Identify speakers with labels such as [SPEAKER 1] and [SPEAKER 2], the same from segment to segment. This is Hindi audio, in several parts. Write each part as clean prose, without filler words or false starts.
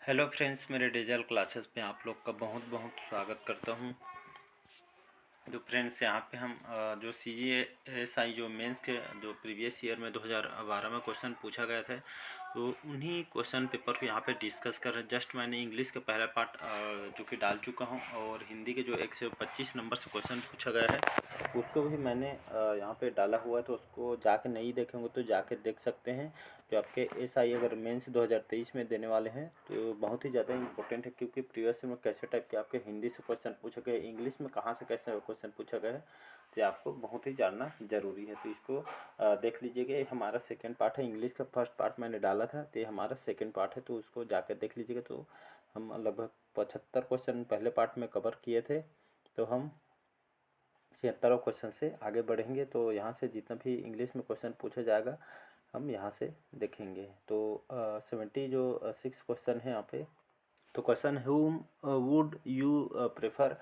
[SPEAKER 1] हेलो फ्रेंड्स, मेरे डिजिटल क्लासेस में आप लोग का बहुत बहुत स्वागत करता हूं। तो फ्रेंड्स, यहाँ पे हम जो सी जी एस आई जो मेंस के जो प्रीवियस ईयर में 2012 में क्वेश्चन पूछा गया था, तो उन्हीं क्वेश्चन पेपर को यहाँ पे डिस्कस कर रहे हैं। जस्ट मैंने इंग्लिश का पहला पार्ट जो कि डाल चुका हूँ, और हिंदी के जो 125 नंबर से क्वेश्चन पूछा गया है उसको भी मैंने यहाँ पे डाला हुआ है। तो उसको जाके नहीं देखेंगे तो जाके देख सकते हैं। जो आपके SI अगर मेंस 2023 में देने वाले हैं तो बहुत ही ज़्यादा इंपॉर्टेंट है, क्योंकि प्रीवियस में कैसे टाइप के आपके हिंदी से क्वेश्चन पूछे गए, इंग्लिश में कहाँ से कैसे क्वेश्चन पूछा गया है, तो आपको बहुत ही जानना ज़रूरी है। तो इसको देख लीजिएगा। ये हमारा सेकेंड पार्ट है। इंग्लिश का फर्स्ट पार्ट मैंने डाला था, तो ये हमारा सेकेंड पार्ट है, तो उसको जाकर देख लीजिएगा। तो हम लगभग 75 क्वेश्चन पहले पार्ट में कवर किए थे, तो हम 76 क्वेश्चन से आगे बढ़ेंगे। तो यहाँ से जितना भी इंग्लिश में क्वेश्चन पूछा जाएगा हम यहाँ से देखेंगे। तो 76 क्वेश्चन है यहाँ पे। तो question, whom would you prefer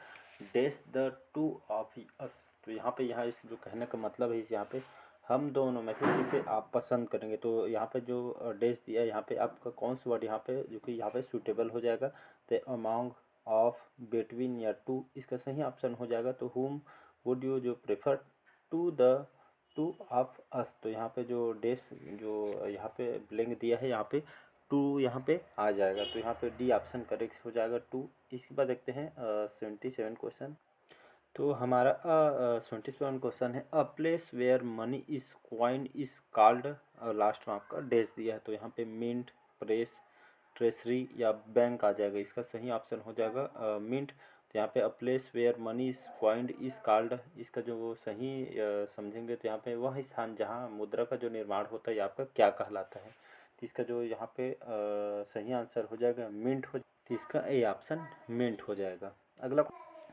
[SPEAKER 1] dash the two of us. तो यहाँ इस जो कहने का मतलब है, इस यहाँ पे हम दोनों में से किसे आप पसंद करेंगे। तो यहाँ पे जो डैश दिया है, यहाँ पे आपका कौन सा वर्ड यहाँ पे जो कि यहाँ पे सूटेबल हो जाएगा। तो अमॉन्ग, ऑफ, बिटवीन या टू, इसका सही ऑप्शन हो जाएगा। तो whom वुड यू जो prefer to the two of us. तो यहाँ पे जो डैश जो यहाँ पे ब्लैंक दिया है, यहाँ पे टू यहाँ पे आ जाएगा। तो यहाँ पे डी ऑप्शन करेक्ट हो जाएगा, टू। इसके बाद देखते हैं 77 क्वेश्चन। तो हमारा 77 क्वेश्चन है, a place where money is coin is called. Last में आपका डैश दिया है, तो यहाँ पे मिंट, प्रेस, ट्रेसरी या बैंक आ जाएगा। इसका सही ऑप्शन हो जाएगा मिंट। तो यहाँ पे a place where money is coined is called, इसका जो वो सही समझेंगे तो यहाँ पे वह स्थान जहाँ मुद्रा का जो निर्माण होता है आपका क्या कहलाता है। तो इसका जो यहाँ पे सही आंसर हो जाएगा मिंट हो। तो इसका ए ऑप्शन मिंट हो जाएगा। अगला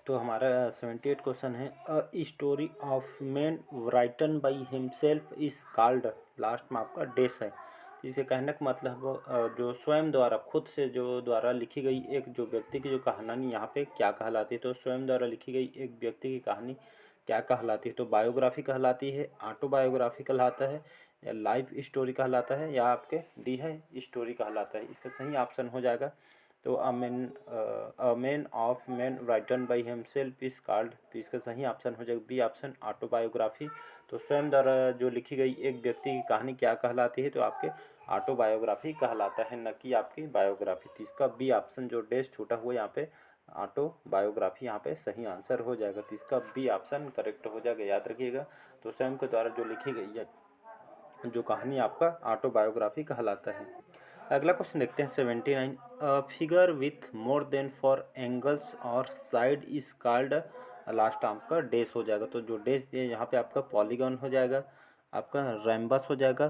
[SPEAKER 1] तो हमारा 78 क्वेश्चन है, a story of man written by himself is called. Last में आपका डैश है। तो इसे कहने का मतलब जो स्वयं द्वारा, खुद से जो द्वारा लिखी गई एक जो व्यक्ति की जो कहानी यहाँ पे क्या कहलाती है। तो स्वयं द्वारा लिखी गई एक व्यक्ति की कहानी क्या कहलाती है। तो बायोग्राफी कहलाती है, ऑटोबायोग्राफी कहलाता है, या लाइफ स्टोरी कहलाता है, या आपके डी है स्टोरी कहलाता है। इसका सही ऑप्शन हो जाएगा। तो a man of man written by himself is called. तो इसका सही ऑप्शन हो जाएगा बी ऑप्शन, ऑटोबायोग्राफी। तो स्वयं द्वारा जो लिखी गई एक व्यक्ति की कहानी क्या कहलाती है, तो आपके ऑटोबायोग्राफी कहलाता है, न कि आपकी बायोग्राफी। तो इसका बी ऑप्शन जो डैश छूटा हुआ यहाँ पे ऑटोबायोग्राफी यहाँ पे सही आंसर हो जाएगा। तो इसका बी ऑप्शन करेक्ट हो जाएगा, याद रखिएगा। तो स्वयं के द्वारा जो लिखी गई है जो कहानी आपका ऑटोबायोग्राफी कहलाता है। अगला क्वेश्चन देखते हैं 79, figure with more than 4 angles और साइड इज कॉल्ड। लास्ट आपका डैश हो जाएगा। तो जो डैश दिया यहाँ पे आपका पॉलीगॉन हो जाएगा, आपका रैम्बस हो जाएगा,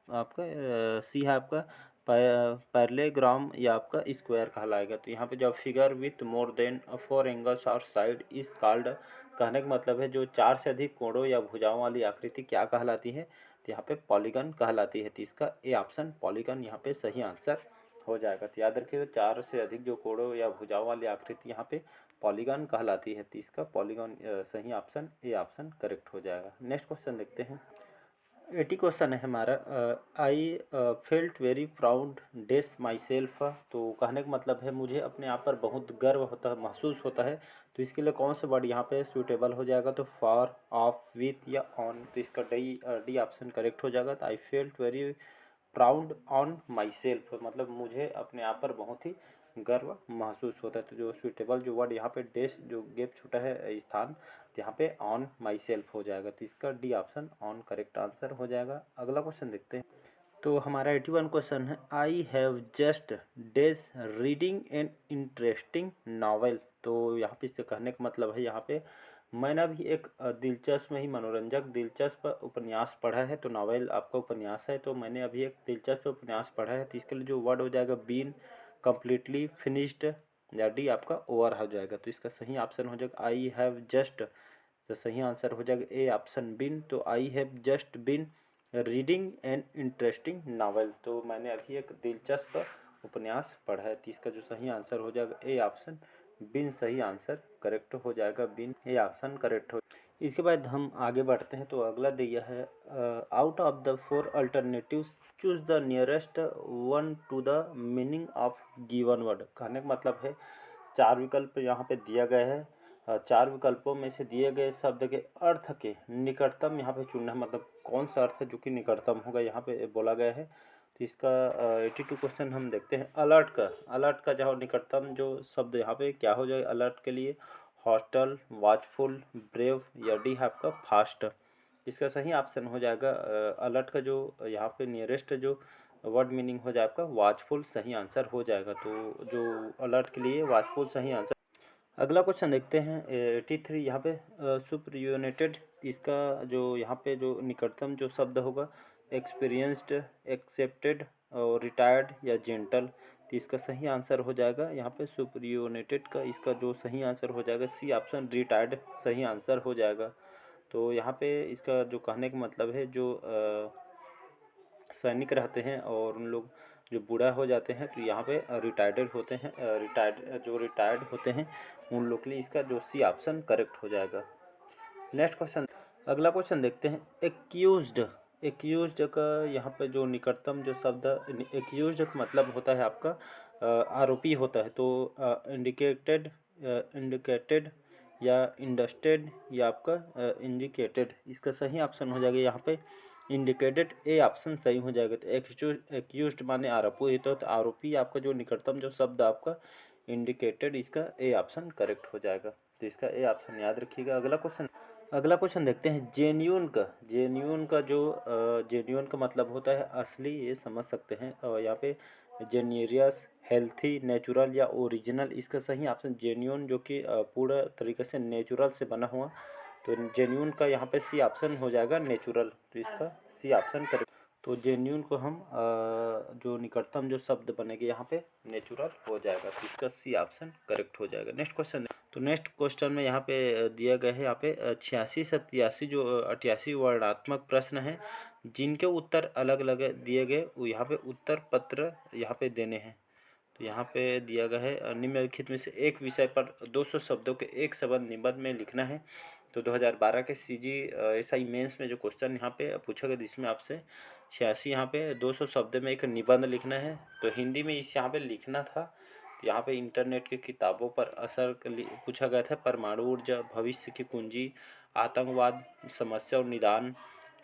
[SPEAKER 1] आपका सी है आपका पैरेललोग्राम, या आपका स्क्वायर कहलाएगा। तो यहाँ पे जो figure with more than 4 angles और साइड इज कॉल्ड, कहने का मतलब है जो 4 से अधिक कोणों या भुजाओं वाली आकृति क्या कहलाती है। तो यहाँ पे पॉलीगन कहलाती है। तो इसका ए ऑप्शन पॉलीगन यहाँ पे सही आंसर हो जाएगा। तो याद रखिएगा, 4 से अधिक जो कोणों या भुजाओं वाली आकृति यहाँ पे पॉलीगन कहलाती है। तो इसका पॉलीगन सही ऑप्शन ए ऑप्शन करेक्ट हो जाएगा। नेक्स्ट क्वेश्चन देखते हैं। 80 क्वेश्चन है हमारा, आई फेल्ट वेरी प्राउड डेस माई सेल्फ। तो कहने का मतलब है मुझे अपने आप पर बहुत गर्व होता है, महसूस होता है। तो इसके लिए कौन सा वर्ड यहाँ पे सूटेबल हो जाएगा। तो फॉर, ऑफ, विथ या ऑन। तो इसका डी ऑप्शन करेक्ट हो जाएगा। तो आई felt very proud on my self, मतलब मुझे अपने आप पर बहुत ही गर्व महसूस होता है। तो जो सूटेबल जो वर्ड यहाँ पे डैश जो गैप छूटा है स्थान, तो यहाँ पे ऑन माई सेल्फ हो जाएगा। तो इसका D option on correct answer हो जाएगा। अगला क्वेश्चन देखते हैं। तो हमारा 81 क्वेश्चन है, I have just dash reading an interesting novel. तो यहाँ पे इससे कहने का मतलब है, यहाँ पे मैंने अभी एक दिलचस्प ही मनोरंजक दिलचस्प उपन्यास पढ़ा है। तो नावल आपका उपन्यास है। तो मैंने अभी एक दिलचस्प उपन्यास पढ़ा है। तो इसके लिए जो वर्ड हो जाएगा बीन, कम्प्लीटली, फिनिश्ड, या डी आपका ओवर हो जाएगा। तो इसका सही ऑप्शन हो जाएगा आई हैव जस्ट। तो सही आंसर हो जाएगा ए ऑप्शन बिन। तो I have just been reading an interesting novel. तो मैंने अभी एक दिलचस्प उपन्यास पढ़ा है। तो इसका जो सही आंसर हो जाएगा ए ऑप्शन बिन सही आंसर करेक्ट हो जाएगा। बिन ए ऑप्शन करेक्ट हो। इसके बाद हम आगे बढ़ते हैं। तो अगला दिया है out of the 4 alternatives choose the nearest one two the meaning of given word. कहने का मतलब है 4 विकल्प यहाँ पे दिया गया है। 4 विकल्पों में से दिए गए शब्द के अर्थ के निकटतम यहाँ पे चुनना है, मतलब कौन सा अर्थ है जो कि निकटतम होगा यहाँ पे बोला गया है। तो इसका 82 क्वेश्चन हम देखते हैं। अलर्ट का जो निकटतम जो शब्द यहाँ पे क्या हो जाएगा अलर्ट के लिए, हॉस्टल, वॉचफुल, ब्रेव या डी है आपका फास्ट। इसका सही ऑप्शन हो जाएगा अलर्ट का जो यहाँ पे नियरेस्ट जो वर्ड मीनिंग हो जाए आपका वॉचफुल सही आंसर हो जाएगा। तो जो अलर्ट के लिए वॉचफुल सही आंसर। अगला क्वेश्चन देखते हैं 83 यहाँ पे सुपरयूनेटेड। इसका जो यहाँ पे जो निकटतम जो शब्द होगा एक्सपीरियंस्ड, एक्सेप्टेड और रिटायर्ड या जेंटल। तो इसका सही आंसर हो जाएगा यहाँ पे सुपरयूनेटेड का इसका जो सही आंसर हो जाएगा सी ऑप्शन रिटायर्ड सही आंसर हो जाएगा। तो यहाँ पे इसका जो कहने का मतलब है जो सैनिक रहते हैं और उन लोग जो बूढ़ा हो जाते हैं तो यहाँ पे रिटायर्ड होते हैं, रिटायर्ड होते हैं उन लोग के लिए इसका जो सी ऑप्शन करेक्ट हो जाएगा। नेक्स्ट क्वेश्चन, अगला क्वेश्चन देखते हैं। एक्यूज्ड का यहाँ पे जो निकटतम जो शब्द एक्यूज्ड का मतलब होता है आपका आरोपी होता है। तो इंडिकेटेड या इंडस्टेड या आपका इंडिकेटेड इसका सही ऑप्शन हो जाएगा यहाँ पे इंडिकेटेड ए ऑप्शन सही हो जाएगा। तो एक्यूज्ड माने आरोपी तो आरोपी आपका जो निकटतम जो शब्द आपका इंडिकेटेड इसका ए ऑप्शन करेक्ट हो जाएगा। तो इसका ए ऑप्शन याद रखिएगा। अगला क्वेश्चन देखते हैं। जेन्यून का जो जेन्यून का मतलब होता है असली, ये समझ सकते हैं। और यहाँ पे जेन्यूरियस, हेल्थी, नेचुरल या ओरिजिनल इसका सही ऑप्शन जेन्यून जो कि पूरा तरीके से नेचुरल से बना हुआ। तो जेन्यून का यहाँ पे सी ऑप्शन हो जाएगा नेचुरल। तो इसका सी ऑप्शन करेक्ट। तो जेन्यून को हम जो निकटतम जो शब्द बनेगा यहाँ पे नेचुरल हो जाएगा। तो इसका सी ऑप्शन करेक्ट हो जाएगा। नेक्स्ट क्वेश्चन, तो नेक्स्ट क्वेश्चन में यहाँ पे दिया गया है यहाँ पे 86 87 जो 88 वर्णात्मक प्रश्न है जिनके उत्तर अलग अलग दिए गए, वो यहाँ पे उत्तर पत्र यहाँ पे देने हैं। तो यहाँ पे दिया गया है निम्नलिखित में से एक विषय पर 200 शब्दों के एक शब्द निबंध में लिखना है। तो 2012 के CGSI मेंस में जो क्वेश्चन यहाँ पे पूछा गया जिसमें आपसे 86 यहाँ पे 200 शब्द में एक निबंध लिखना है। तो हिंदी में इस यहाँ पे लिखना था। यहाँ पे इंटरनेट की किताबों पर असर पूछा गया था, परमाणु ऊर्जा, भविष्य की कुंजी, आतंकवाद, समस्या और निदान,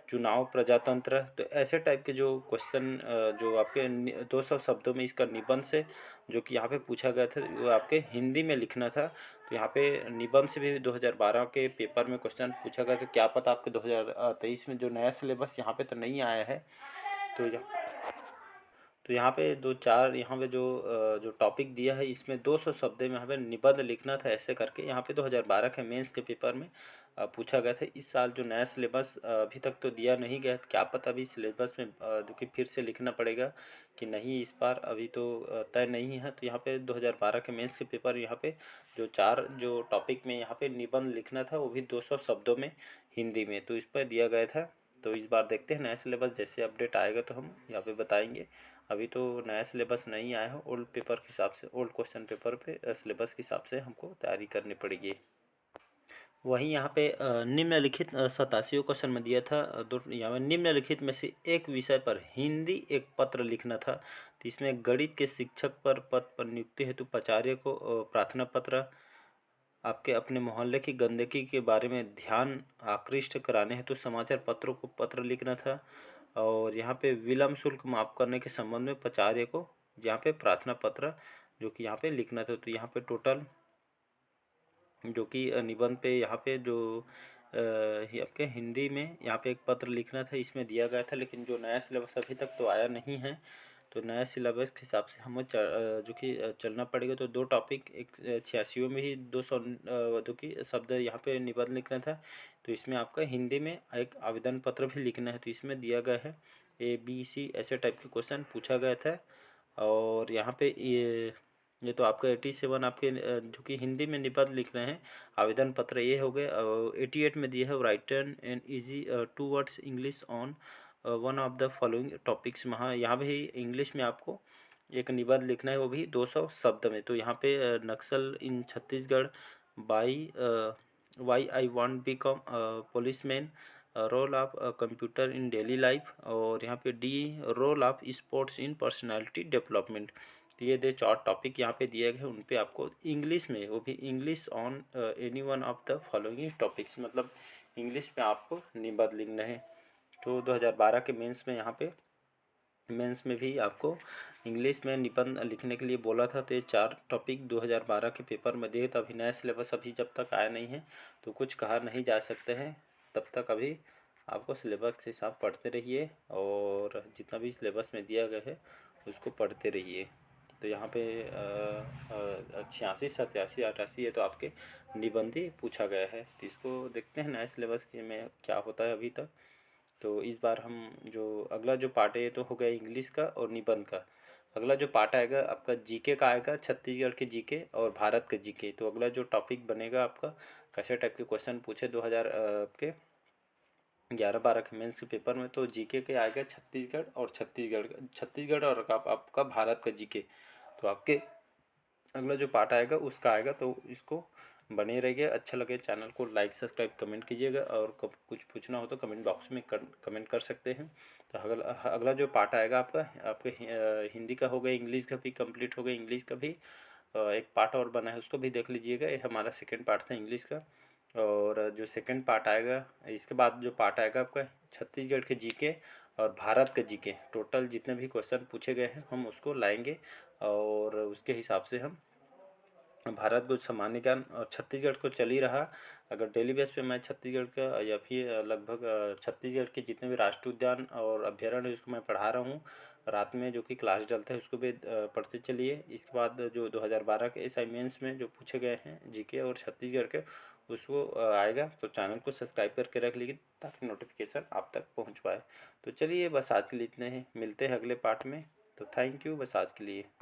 [SPEAKER 1] चुनाव, प्रजातंत्र। तो ऐसे टाइप के जो क्वेश्चन जो आपके 200 शब्दों में इसका निबंध से जो कि यहाँ पे पूछा गया था वो आपके हिंदी में लिखना था। तो यहाँ पे निबंध से भी 2012 के पेपर में क्वेश्चन पूछा गया था। क्या पता आपके 2023 में जो नया सिलेबस यहाँ पे तो नहीं आया है। तो यहाँ पे दो चार यहाँ पे जो टॉपिक दिया है इसमें 200 शब्द में यहाँ पे निबंध लिखना था। ऐसे करके यहाँ पे 2012 के मेंस के पेपर में पूछा गया था। इस साल जो नया सिलेबस अभी तक तो दिया नहीं गया, क्या पता अभी सिलेबस में जो कि फिर से लिखना पड़ेगा कि नहीं, इस बार अभी तो तय नहीं है। तो यहाँ पे 2012 के मेंस के पेपर यहाँ पे जो 4 जो टॉपिक में यहाँ पे निबंध लिखना था वो भी 200 शब्दों में हिंदी में, तो इस पर दिया गया था। तो इस बार देखते हैं नया सिलेबस जैसे अपडेट आएगा तो हम यहाँ पे बताएंगे। अभी तो नया सिलेबस नहीं आया है, ओल्ड पेपर के हिसाब से ओल्ड क्वेश्चन पेपर पे सिलेबस के हिसाब से हमको तैयारी करनी पड़ेगी। वहीं यहाँ पे निम्नलिखित 87 क्वेश्चन में दिया था दो, यहाँ निम्नलिखित में से एक विषय पर हिंदी एक पत्र लिखना था। तो इसमें गणित के शिक्षक पर पद पर नियुक्ति हेतु प्राचार्य को प्रार्थना पत्र, आपके अपने मोहल्ले की गंदगी के बारे में ध्यान आकृष्ट कराने हेतु समाचार पत्रों को पत्र लिखना था। और यहाँ पे विलम्ब शुल्क माफ़ करने के संबंध में प्राचार्य को यहाँ पे प्रार्थना पत्र जो कि यहाँ पे लिखना था। तो यहाँ पे टोटल जो कि निबंध पे यहाँ पे जो आपके हिंदी में यहाँ पे एक पत्र लिखना था इसमें दिया गया था, लेकिन जो नया सिलेबस अभी तक तो आया नहीं है। तो नया सिलेबस के हिसाब से हमें जो कि चलना पड़ेगा। तो 2 टॉपिक एक 86 में ही 200 जो कि शब्द यहाँ पे निबंध लिखना था। तो इसमें आपका हिंदी में एक आवेदन पत्र भी लिखना है। तो इसमें दिया गया है ABC ऐसे टाइप के क्वेश्चन पूछा गया था। और यहाँ पे ये तो आपका 87 आपके जो कि हिंदी में निबंध लिख रहे हैं आवेदन पत्र ये हो गए। 88 में दिया है right an easy 2 words English on one of the following topics. यहाँ भी इंग्लिश में आपको एक निबंध लिखना है वो भी 200 शब्द में। तो यहाँ पे Naxal in Chhattisgarh by why I want become policeman, role of computer in daily life, और यहाँ पे the role of sports in personality development. तो ये दे 4 टॉपिक यहाँ पे दिए गए, उन पे आपको इंग्लिश में, वो भी English on any one of the following topics, मतलब इंग्लिश में आपको निबंध लिखना है। तो 2012 के मेंस में यहाँ पे मेंस में भी आपको इंग्लिश में निबंध लिखने के लिए बोला था। तो ये 4 टॉपिक 2012 के पेपर में दिए। तो अभी नया सिलेबस अभी जब तक आया नहीं है तो कुछ कहा नहीं जा सकते हैं, तब तक अभी आपको सिलेबस के हिसाब पढ़ते रहिए, और जितना भी सिलेबस में दिया गया है उसको पढ़ते रहिए। तो यहाँ पे 86, 87, 88 ये तो आपके निबंधी पूछा गया है। तो इसको देखते हैं नए सिलेबस के में क्या होता है अभी तक। तो इस बार हम जो अगला जो पार्ट है ये तो हो गया इंग्लिश का और निबंध का। अगला जो पार्ट आएगा आपका जीके का आएगा, छत्तीसगढ़ के जीके और भारत के जीके। तो अगला जो टॉपिक बनेगा आपका कैसे टाइप के क्वेश्चन पूछे 2000 के 11-12 के मेंस के पेपर में। तो जीके के आएगा छत्तीसगढ़ और आपका भारत का जीके। तो आपके अगला जो पार्ट आएगा उसका आएगा। तो इसको बने रहिए। अच्छा लगे चैनल को लाइक सब्सक्राइब कमेंट कीजिएगा, और कब कुछ पूछना हो तो कमेंट बॉक्स में कमेंट कर सकते हैं। तो अगला जो पार्ट आएगा आपके हिंदी का हो गया, इंग्लिश का भी कंप्लीट हो गया। इंग्लिश का भी एक पार्ट और बना है, उसको भी देख लीजिएगा। ये हमारा सेकेंड पार्ट था इंग्लिश का। और जो सेकेंड पार्ट आएगा इसके बाद जो पार्ट आएगा आपका छत्तीसगढ़ के जीके और भारत के जीके, टोटल जितने भी क्वेश्चन पूछे गए हैं हम उसको लाएंगे, और उसके हिसाब से हम भारत को सामान्य ज्ञान और छत्तीसगढ़ को चल ही रहा। अगर डेली बेस पे मैं छत्तीसगढ़ का या फिर लगभग छत्तीसगढ़ के जितने भी राष्ट्रीय उद्यान और अभ्यारण्य उसको मैं पढ़ा रहा हूँ रात में, जो कि क्लास डलता है उसको भी पढ़ते चलिए। इसके बाद जो 2012 के असाइनमेंट्स में जो पूछे गए हैं जीके और छत्तीसगढ़ के उसको आएगा। तो चैनल को सब्सक्राइब करके रख लीजिए ताकि नोटिफिकेशन आप तक पहुँच पाए। तो चलिए बस आज के लिए इतने हैं, मिलते हैं अगले पार्ट में। तो थैंक यू बस आज के लिए।